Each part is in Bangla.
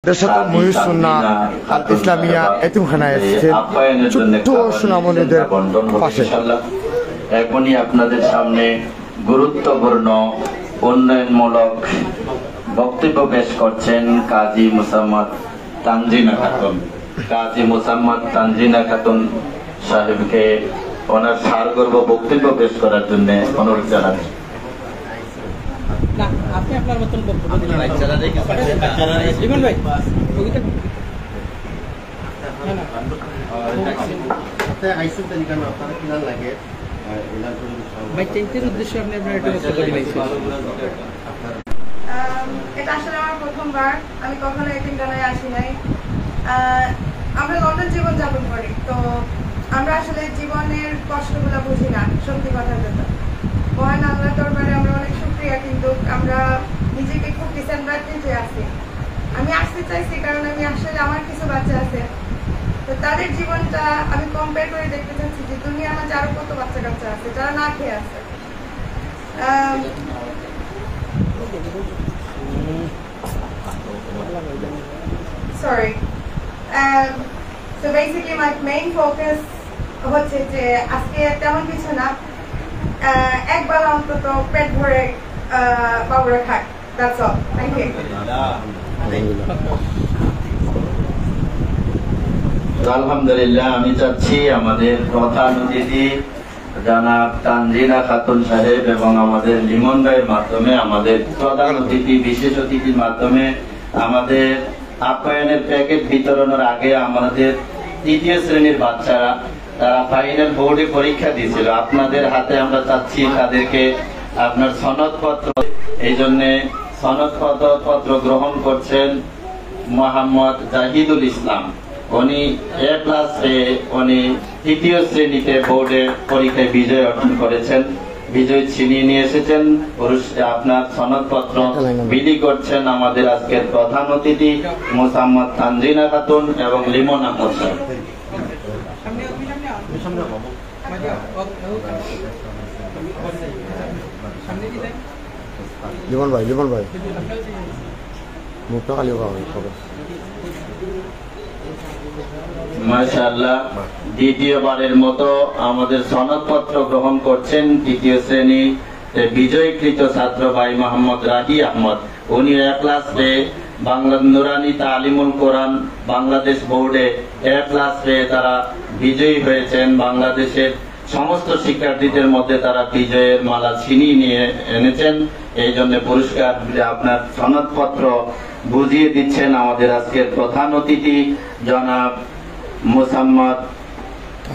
দেশাতুল মুহিসুন্নাহ আল ইসলামিয়া এতিমখানায় এসেছেন ছোট্ট সোনামণিদের পাশে। এখনই আপনাদের সামনে গুরুত্বপূর্ণ উন্নয়নমূলক বক্তব্য পেশ করছেন কাজী মোসাম্মদ তানজিনা খাতুন। কাজী মোসাম্মদ তানজিনা খাতুন সাহেবকে ওনার সারগর্ভ বক্তব্য পেশ করার জন্য অনুরোধ জানাচ্ছি। আপনি আপনার মতন বক্তব্য দিলেন লিমন ভাই উদ্দেশ্যে আপনি আপনার একটা বক্তব্য দিলেন। এটা আসলে আমার প্রথমবার, আমি কখনো এতিমখানায় আসি নাই। আমরা লন্ডন জীবন যাপন করি, তো আমরা আসলে জীবনের কষ্টগুলো বুঝি না। সত্যি কথা যেটা, মহান আল্লাহর দরবারে আমরা অনেক শুকরিয়া, কিন্তু আমরা নিজেকে খুব ডিসঅ্যাডভান্টেজে আছি। আমি আসতে চাইছি কারণ আমি আসলে আমার কিছু বাচ্চা আছে, তো তাদের জীবনটা আমি কম্পেয়ার করে দেখতে চাচ্ছি যে দুনিয়ার মাঝে আরো কত বাচ্চা কাচ্চা আছে যারা না খেয়ে আছে। Sorry. So basically my main focus হচ্ছে যে আজকে তেমন কিছু না, একবার অন্তত পেট ভরে বাবুরা খায়। That's all. Thank you. আলহামদুলিল্লাহ। আমি চাচ্ছি আমাদের প্রধান অতিথি জনাব তানজিনা খাতুন সাহেব এবং আমাদের লিমন ভাইয়ের মাধ্যমে, আমাদের প্রধান অতিথি বিশেষ অতিথির মাধ্যমে আমাদের আপ্যায়নের প্যাকেট বিতরণের আগে আমাদের তৃতীয় শ্রেণীর বাচ্চারা তারা ফাইনাল বোর্ডে পরীক্ষা দিয়েছিল, আপনাদের হাতে আমরা চাচ্ছি তাদেরকে আপনার সনদপত্র, এই জন্য সনদপত্র গ্রহণ করছেন মোহাম্মদ জাহিদুল ইসলাম। উনি A+এ উনি তৃতীয় শ্রেণীতে বোর্ডে পরীক্ষায় বিজয় অর্জন করেছেন, বিজয় ছিনিয়ে নিয়ে এসেছেন। আপনার সনদপত্র বিলি করছেন আমাদের আজকের প্রধান অতিথি মোসাম্মদ তানজিনা খাতুন এবং লিমন আহমদ সাহেব। লিমন ভাই মুখটা খালি হবে। মাশাআল্লাহ, দ্বিতীয়বারের মতো আমাদের সনদপত্র গ্রহণ করছেন তৃতীয় শ্রেণী বিজয়কৃত ছাত্র ভাই মোহাম্মদ রাহি আহমদ। উনি A+এ বাংলা নুরানি তালিমুল কোরআন বাংলাদেশ বোর্ডে A+এ তারা বিজয়ী হয়েছেন। বাংলাদেশের সমস্ত শিক্ষার্থীদের মধ্যে তারা বিজয়ের মালা ছিনিয়ে নিয়ে এনেছেন, এই জন্য পুরস্কার আপনার সনদপত্র বুঝিয়ে দিচ্ছেন আমাদের আজকের প্রধান অতিথি জনাব মোসাম্মদ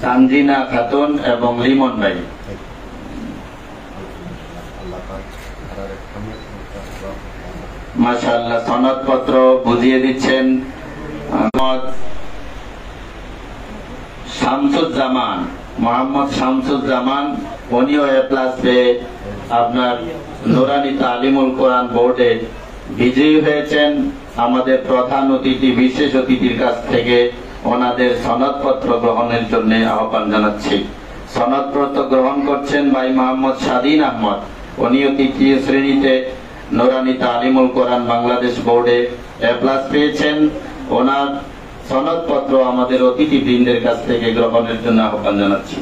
তানজিনা খাতুন এবং লিমন ভাই। মাশাআল্লাহ, সনদপত্র বুঝিয়ে দিচ্ছেন মোহাম্মদ শামসুজ্জামান। উনিও A+এ আপনার নুরানি তালিমুল কোরআন বোর্ডে বিজয়ী হয়েছেন। আমাদের প্রধান অতিথি বিশেষ অতিথির কাছ থেকে ওনাদের সনদপত্র গ্রহণের জন্য আহ্বান জানাচ্ছি। সনদপত্র গ্রহণ করছেন ভাই মোহাম্মদ স্বাধীন আহমদ। উনিও তৃতীয় শ্রেণীতে নুরানি তালিমুল কোরআন বাংলাদেশ বোর্ডে A+ পেয়েছেন। ওনার সনদপত্র আমাদের অতিথিবৃন্দের কাছ থেকে গ্রহণের জন্য আহ্বান জানাচ্ছি।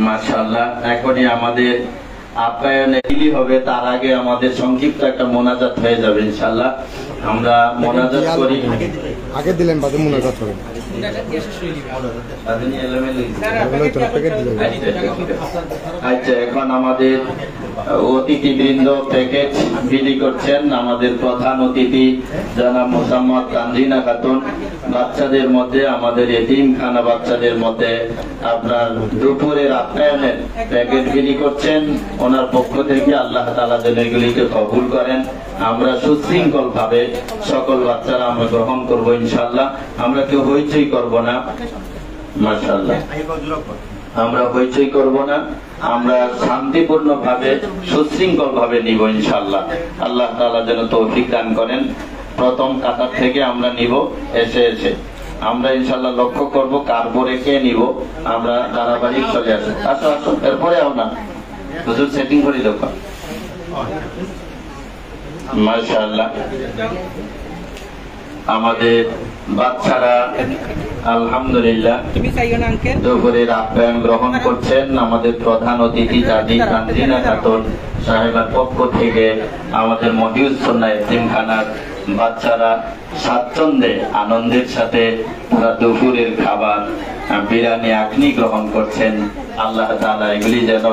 মাশাআল্লাহ, এখনই আমাদের আপ্যায়নে হবে, তার আগে আমাদের সংক্ষিপ্ত একটা মোনাজাত হয়ে যাবে ইনশাআল্লাহ। আমরা মোনাজাত করি, আগে দিলেন বাদে মোনাজাত করেন। আচ্ছা, এখন আমাদের অতিথিবৃন্দ প্যাকেজ বিলি করছেন আমাদের প্রধান অতিথি জনাব মোসাম্মদ তানজিনা খাতুন। বাচ্চাদের মধ্যে, আমাদের এতিমখানা বাচ্চাদের মধ্যে আপনার দুপুরের আপ্যায়নের প্যাকেট বিলি করছেন ওনার পক্ষ থেকে। আল্লাহ তাআলা যেন এগুলিকে কবুল করেন। আমরা সুশৃঙ্খল ভাবে সকল বাচ্চারা আমরা গ্রহণ করব ইনশাআল্লাহ। আমরা কেউ হইচই করব না। মাশাআল্লাহ, আমরা হইচই করব না, আমরা শান্তিপূর্ণ ভাবে সুশৃঙ্খল ভাবে নিব ইনশাআল্লাহ। আল্লাহ তাআলা যেন তৌফিক দান করেন। প্রথম কাতার থেকে আমরা নিব, এসে আমরা ইনশাআল্লাহ লক্ষ্য করব কার পরে কে নিব, আমরা ধারাবাহিক চলে আসবো। আসো এরপরে আমরা হুজুর সেটিং করে দেব। মাশাআল্লাহ, আমাদের বাচ্চারা আলহামদুলিল্লাহ দুপুরের আপ্যায়ন গ্রহণ করছেন। আমাদের প্রধান অতিথি দাদি তানজিনা খাতুন সাহেবের পক্ষ থেকে আমাদের মহিউজ্জুন্নাহ এতিমখানার বাচ্চারা স্বাচ্ছন্দ্যে আনন্দের সাথে তারা দুপুরের খাবার বিরিয়ানি আখনি গ্রহণ করছেন। আল্লাহ তাআলা এগুলি যেন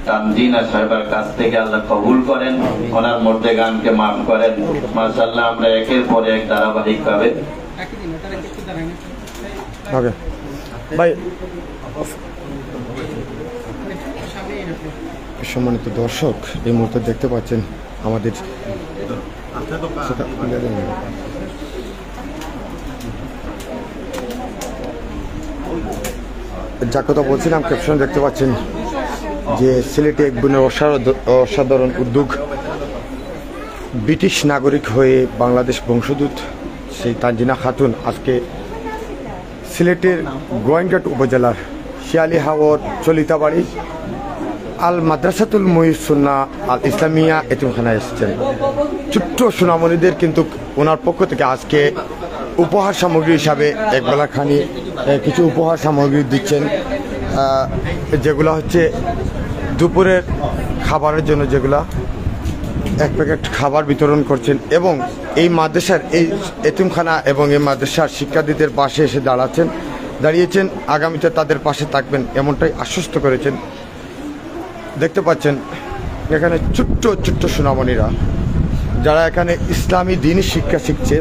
তানজিনা সাহেবের কাছ থেকে আল্লাহ কবুল করেন, ওনার মধ্যে গানকে মাফ করেন। মাশাআল্লাহ, আমরা একের পর এক ধারাবাহিক ভাবে ওকে ভাই। সম্মানিত দর্শক, এই মুহূর্তে দেখতে পাচ্ছেন আমাদের যা কথা বলছিলাম, ক্যাপশন দেখতে পাচ্ছেন যে সিলেটে এক বোনের অসাধারণ উদ্যোগ। ব্রিটিশ নাগরিক হয়ে বাংলাদেশ বংশোদ্ভূত সেই তানজিনা খাতুন আজকে সিলেটের গোয়াইনঘাট উপজেলার শিয়ালি হাওর চলিতাবাড়ি আল মাদ্রাসাতুল মুহিউজ্জুন্নাহ আল ইসলামিয়া এতিমখানায় এসেছেন। ছোট্ট সোনামণিদের কিন্তু ওনার পক্ষ থেকে আজকে উপহার সামগ্রী হিসাবে একবেলা খানি কিছু উপহার সামগ্রী দিচ্ছেন, যেগুলো হচ্ছে দুপুরের খাবারের জন্য, যেগুলা এক প্যাকেট খাবার বিতরণ করছেন এবং এই মাদ্রাসার এই এতিমখানা এবং এই মাদ্রাসার শিক্ষার্থীদের পাশে এসে দাঁড়িয়েছেন, আগামীতে তাদের পাশে থাকবেন এমনটাই আশ্বস্ত করেছেন। দেখতে পাচ্ছেন এখানে ছোট্ট ছোট্ট সোনামণিরা যারা এখানে ইসলামী দ্বীনি শিক্ষা শিখছে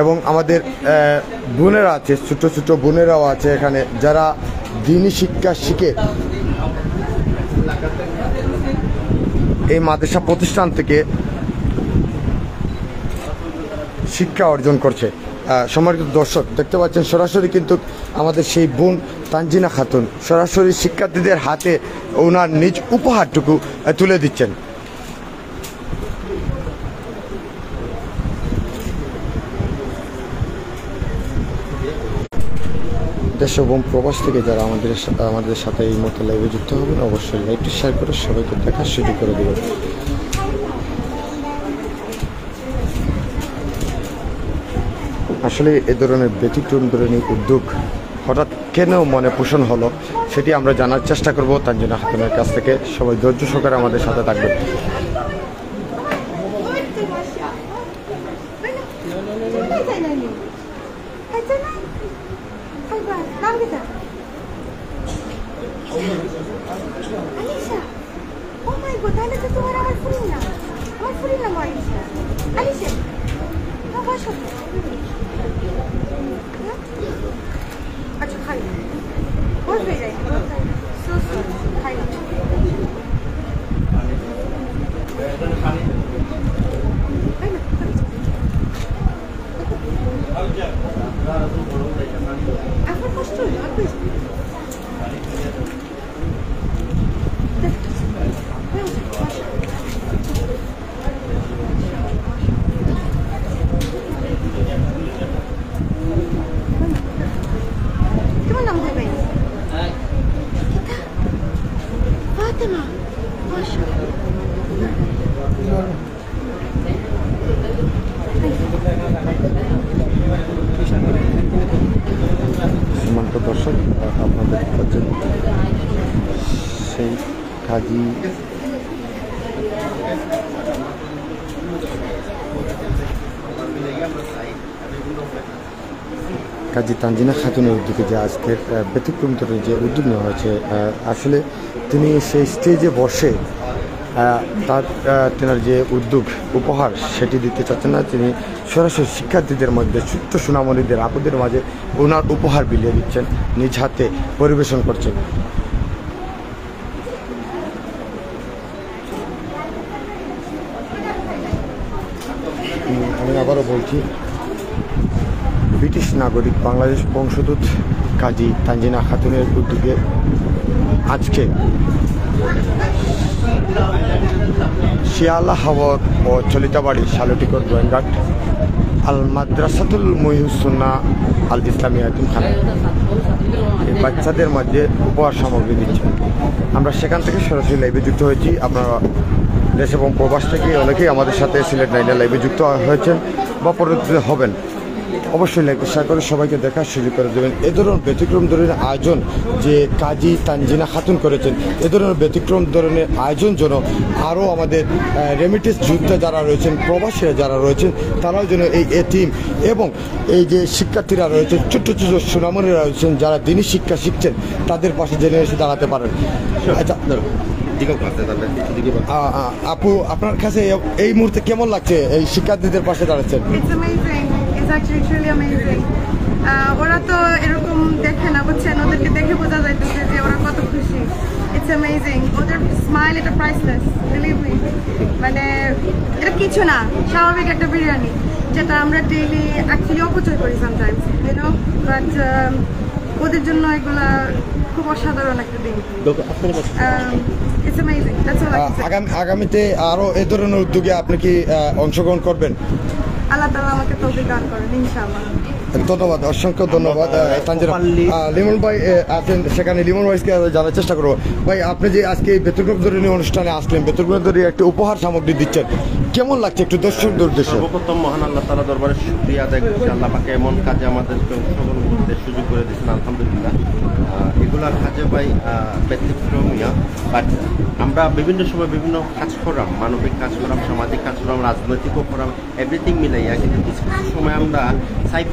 এবং আমাদের বোনেরা আছে, ছোট ছোট বোনেরাও আছে এখানে যারা দ্বীনি শিক্ষা শিখে এই মাদ্রাসা প্রতিষ্ঠান থেকে শিক্ষা অর্জন করছে। সম্মানিত দর্শক, দেখতে পাচ্ছেন সরাসরি কিন্তু আমাদের সেই বোন তানজিনা খাতুন সরাসরি শিক্ষার্থীদের হাতে ওনার নিজ উপহারটুকু তুলে দিচ্ছেন। দেশ এবং প্রবাস থেকে যারা আমাদের সাথে এই মতো লাইভে যুক্ত হবেন, অবশ্যই লাইভটি শেয়ার করে সবাইকে দেখার সুযোগ করে দেবেন। আসলে এ ধরনের ব্যতিক্রম ধরনের উদ্যোগ হঠাৎ কেন মনে পোষণ হলো সেটি আমরা জানার চেষ্টা করব তানজিনা খাতুনের কাছ থেকে। সবাই ধৈর্য সহকারে আমাদের সাথে থাকবেন। अच्छा खाइए बहुत भेज जाएगी खाइए আপনার কষ্ট তোমার নাম দেবে ফাতেমা সম্মানিত দর্শক, আপনাদের পাচ্ছেন সেই কাজী তানজিনা খাতুনের উদ্যোগে যে আজকের ব্যতিক্রম ধরে যে উদ্যোগ নেওয়া হয়েছে, আসলে তিনি সেই স্টেজে বসে তেনার যে উদ্যোগ উপহার সেটি দিতে চাচ্ছেন না, তিনি সরাসরি শিক্ষার্থীদের মধ্যে ছোট্ট সোনামণিদের আপুদের মাঝে ওনার উপহার বিলিয়ে দিচ্ছেন, নিজ হাতে পরিবেশন করছেন। আমি আবারও বলছি, ব্রিটিশ নাগরিক বাংলাদেশ বংশোদ্ভূত কাজী তানজিনা খাতুনের উদ্যোগে আজকে শিয়ালা হাওর ও চলিতাবাড়ি শালটিকর গোয়েনঘাট আল মাদ্রাসাতুল মুহিউজ্জুন্নাহ আল ইসলামিয়া এতিমখানা এই বাচ্চাদের মধ্যে উপহার সামগ্রী দিচ্ছে। আমরা সেখান থেকে সরাসরি লাইভে যুক্ত হয়েছি, আপনারা দেশ এবং প্রবাস থেকে অনেকেই আমাদের সাথে সিলেট 9 লাইভে যুক্ত হয়েছেন বা পরবর্তীতে হবেন। অবশ্যই লাইক শেয়ার করে সবাইকে দেখার সুযোগ করে দেবেন। এ ধরনের ব্যতিক্রম ধরনের আয়োজন যে কাজী তানজিনা খাতুন করেছেন, এ ধরনের ব্যতিক্রম ধরনের আয়োজন যেন আরও আমাদের রেমিটেন্স যোদ্ধা যারা রয়েছেন, প্রবাসীরা যারা রয়েছেন, তারাও যেন এই এতিম এবং এই যে শিক্ষার্থীরা রয়েছেন, ছোট্ট ছোট সোনামণিরা রয়েছেন, যারা দিনী শিক্ষা শিখছেন, তাদের পাশে জেনে এসে দাঁড়াতে পারেন। আচ্ছা আপু, আপনার কাছে এই মুহূর্তে কেমন লাগছে এই শিক্ষার্থীদের পাশে দাঁড়াচ্ছেন? It's actually truly amazing. ওরা তো এরকম দেখে না, বুঝছেন, ওদেরকে দেখে বোঝা যাইতেছে যে ওরা কত খুশি। ইটস অ্যামেজিং, ওদের স্মাইল এটা প্রাইসলেস, বিলিভ মি। মানে এটা কিছু না, স্বাভাবিক একটা বিরিয়ানি যেটা আমরা ডেইলি অ্যাকচুয়ালি অপচয় করি সামটাইমস, ইউ নো, বাট ওদের জন্য এগুলা খুব অসাধারণ একটা দিন। It's amazing, that's all I can say. আগামীতে আরও এ ধরনের উদ্যোগে আপনি কি অংশগ্রহণ করবেন? আল্লাহ তাআলা আমাকে তৌফিক দান করেন ইনশাআল্লাহ। ধন্যবাদ, অসংখ্য ধন্যবাদ তানজিনা। লিমন ভাই আছেন সেখানে, লিমন ভাইকে জানার চেষ্টা করবো। ভাই, আপনি যে আজকে এই বেতনগ্রাম ধরনের অনুষ্ঠানে আসলেন, বেতনগ্রাম ধরে একটা উপহার সামগ্রী দিচ্ছেন, কেমন লাগছে একটু দর্শকদের উদ্দেশ্যে? সর্বপ্রথম মহান আল্লাহ তাআলা দরবারে শুকরিয়া আদায় করছি। আল্লাহ পাকে এমন কাজে আমাদেরকে অংশগ্রহণ করতে সুযোগ করে দিয়েছেন, আলহামদুলিল্লাহ। এগুলার কাজে ভাই ব্যতিক্রমীয়, বাট আমরা বিভিন্ন সময় বিভিন্ন কাজ করলাম, মানবিক কাজ করলাম, সামাজিক কাজ করলাম, রাজনৈতিকও করলাম, এভরিথিং মিলাইয়া। কিন্তু কিছু কিছু সময় আমরা চাই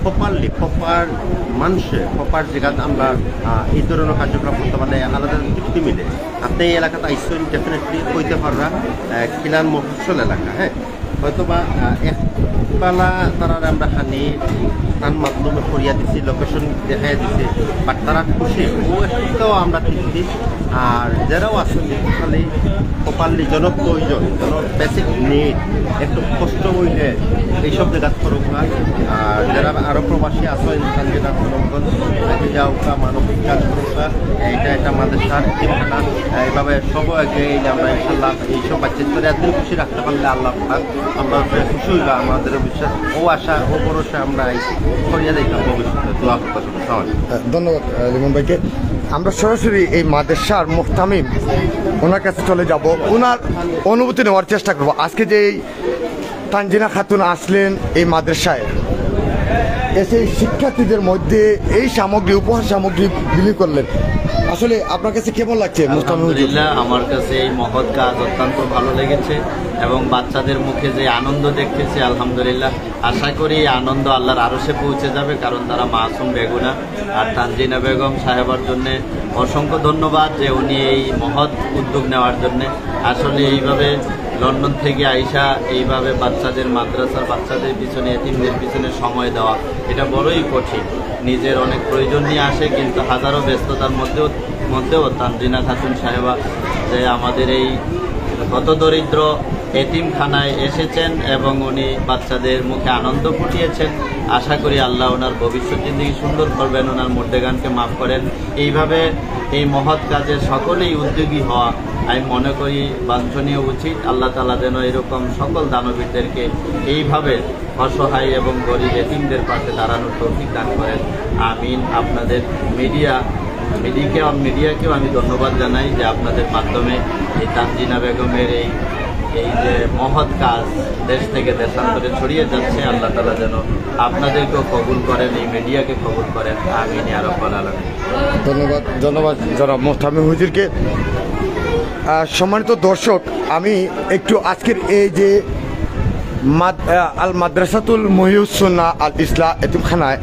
প্রপার মানুষের প্রপার জায়গাতে আমরা এই ধরনের কার্যক্রম করতে পারলে আলাদা তৃপ্তি মিলে। আপনি এই এলাকাতে আইসেন, ডেফিনেটলি কইতে পাররা খিলান মফসল এলাকা, হ্যাঁ, হয়তো বা একবেলা তারা আমরা খানি তার মাধ্যমে করিয়া দিছি, লোকেশন দেখাই দিছে, বাট তারা খুশি, ও একটাও আমরা তৃপ্তি। আর যারাও আসেন খালি প্রপারলি জনপ্রয়োজন, বেসিক নিড, একটু কষ্ট হইলে এইসব জায়গা করুক না। আর যারা আরও প্রবাসী আসো ইনসান যেটা যাও মানবিক কাজ করুক, এটা আমাদের সার ঠিকানা এইভাবে সব আগে আমরা ইনশাল্লাহ এইসব বাচ্চাদের একদিন খুশি রাখতে পারলে আল্লাহ আমরা খুশি হইবা। আমাদের বিশ্বাস ও আশা ও ভরসা আমরা করিয়া দিতাম ভবিষ্যতে। দোয়া করতে ধন্যবাদ লিমন ভাইকে। আমরা সরাসরি এই মাদ্রাসার মুহতামিম ওনার কাছে চলে যাব, ওনার অনুভূতি নেওয়ার চেষ্টা করব। আজকে যে এই তানজিনা খাতুন আসলেন এই মাদ্রাসায় এসে শিক্ষার্থীদের মধ্যে এই সামগ্রী, উপহার সামগ্রী বিলি করলেন, আসলে আপনার কাছে কেমন লাগছে? আলহামদুলিল্লাহ, আমার কাছে এই মহৎ কাজ অত্যন্ত ভালো লেগেছে এবং বাচ্চাদের মুখে যে আনন্দ দেখতেছি, আলহামদুলিল্লাহ। আশা করি এই আনন্দ আল্লাহর আরশে পৌঁছে যাবে, কারণ তারা মাসুম বেগুনা। আর তানজিনা বেগম সাহেবার জন্যে অসংখ্য ধন্যবাদ যে উনি এই মহৎ উদ্যোগ নেওয়ার জন্যে। আসলে এইভাবে লন্ডন থেকে আইসা এইভাবে বাচ্চাদের, মাদ্রাসার বাচ্চাদের পিছনে, এতিমদের পিছনে সময় দেওয়া, এটা বড়ই কঠিন। নিজের অনেক প্রয়োজন নিয়ে আসে, কিন্তু হাজারো ব্যস্ততার মধ্যেও তানজিনা খাতুন সাহেবা যে আমাদের এই হতদরিদ্র এতিমখানায় এসেছেন এবং উনি বাচ্চাদের মুখে আনন্দ ফুটিয়েছেন। আশা করি আল্লাহ ওনার ভবিষ্যৎ জিন্দেগি সুন্দর করবেন, ওনার মুর্দেগানকে মাফ করেন। এইভাবে এই মহৎ কাজে সকলেই উদ্যোগী হওয়া আমি মনে করি বাঞ্ছনীয়, উচিত। আল্লাহ তাআলা যেন এরকম সকল দানবীরদেরকে এইভাবে অসহায় এবং গরিব এতিমদের পাশে দাঁড়ানোর তৌফিক দান করেন, আমিন। আপনাদের মিডিয়াকেও আমি ধন্যবাদ জানাই যে আপনাদের মাধ্যমে এই তানজিনা বেগমের এই যে মহৎ কাজ দেশ থেকে দেশান্তরে ছড়িয়ে যাচ্ছে। আল্লাহ তাআলা যেন আপনাদেরকেও কবুল করেন, এই মিডিয়াকে কবুল করেন, আমিন ইয়া রাব্বাল আলামিন। ধন্যবাদ জনাব মুহতামিম হুজুরকে। সম্মানিত দর্শক, আমি একটু আজকের এই যে আল মাদ্রাসাতুল মুহিউস-সুন্নাহ আল ইসলাহ এতিমখানায়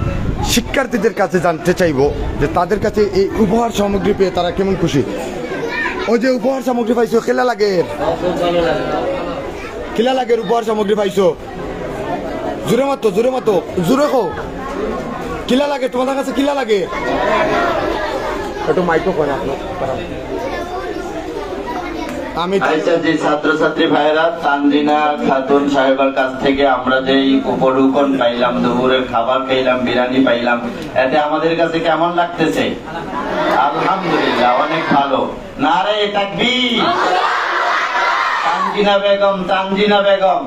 শিক্ষার্থীদের কাছে জানতে চাইব যে তাদের কাছে এই উপহার সামগ্রী পেয়ে তারা কেমন খুশি। ওই যে উপহার সামগ্রী পাইছো, খেলা লাগে, খেলা লাগে উপহার সামগ্রী পাইছো, জোরে মাতো জোরে খো, কিলা লাগে তোমাদের কাছে, কিলা লাগে একটু মাইক্রো করেন আপনার। আমি যে ছাত্রছাত্রী ভাইরা, তানজিনা খাতুন সাহেবের কাছ থেকে আমরা যে উপঢৌকন পাইলাম, দুপুরের খাবার পাইলাম, বিরিয়ানি পাইলাম, এতে আমাদের কাছে কেমন লাগতেছে? আলহামদুলিল্লাহ, অনেক ভালো। নারে তাকবীর। তানজিনা বেগম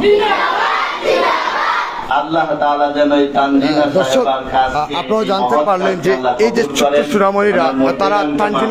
আল্লাহ তাআলা যেন এই তানজিনা সাহেবের কাছে আপনারা জানতে পারলেন যে এই যে ছোট্ট সুরামণিরা তারা তানজিনা